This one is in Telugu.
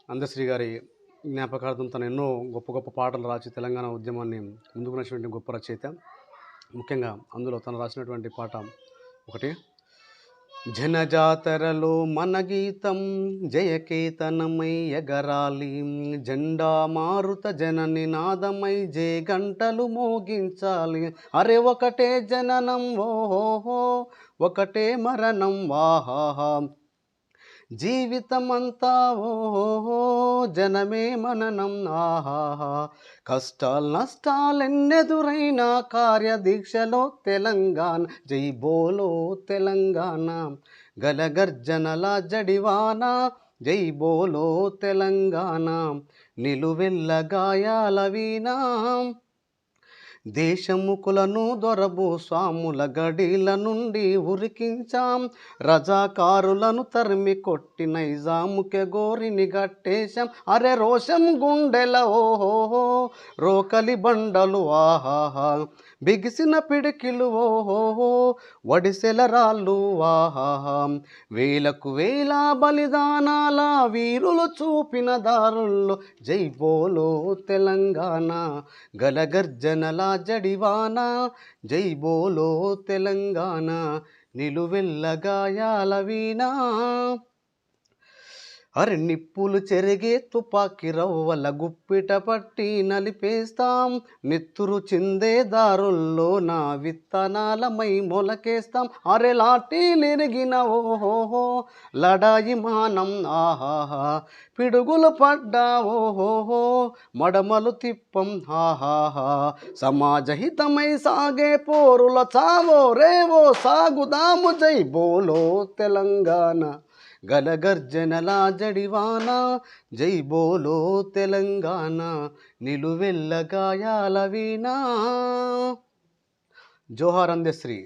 అందశ్రీ గారి జ్ఞాపకార్థం తను ఎన్నో గొప్ప గొప్ప పాటలు రాసి తెలంగాణ ఉద్యమాన్ని ముందుకు నడిచినటువంటి గొప్ప రచయిత. ముఖ్యంగా అందులో తను రాసినటువంటి పాట ఒకటి, జనజాతరలో మన గీతం జయకేతనమై ఎగరాలి, జెండా మారుత జన నినాదమై జే గంటలు మోగించాలి, అరే ఒకటే జననం ఓహో ఒకటే మరణం వాహాహా, జీవితమంతా ఓహో జనమే మననం ఆహాహా, కష్టాలు నష్టాలెన్నెదురైనా కార్యదీక్షలో తెలంగాణ, జై బోలో తెలంగాణ, గలగర్జనల జడివాన, జై బోలో తెలంగాణ, నిలువెల్ల గాయాల వీణా, దేశముకులను దొరబు స్వాముల గడిల నుండి ఉరికించాం, రజాకారులను తరిమి కొట్టి నైజాముకే గోరిని గట్టేశాం, అరే రోషం గుండెల ఓహోహో రోకలి బండలు ఆహాహా, బిగిసిన పిడికిలు ఓహోహో వడిసెల రాళ్ళు ఆహాహా, వేలకు వేల బలిదానాల వీరులు చూపిన దారుల్లో జై బోలో తెలంగాణ, గలగర్జనల జడివాన, జై బోలో తెలంగాణ, నిలువెల్ల గాయాల వీణా, అరే నిప్పులు చెరిగే తుపాకి రవ్వల గుప్పిట పట్టి నలిపేస్తాం, నెత్తురు చిందే దారుల్లో నా విత్తనాలమై మొలకేస్తాం, అరే లాఠీలిరిగిన ఓహోహో లడాయి మానం ఆహాహా, పిడుగులు పడ్డా ఓహోహో మడమలు తిప్పం ఆహాహా, సమాజహితమై సాగే పోరుల చావో రేవో సాగుదాము, జై బోలో తెలంగాణ, గలగర్జనల జడివాన, జై బోలో తెలంగాణ, నిలువెల్ల గాయాల వీణా. జోహార్ అందశ్రీ.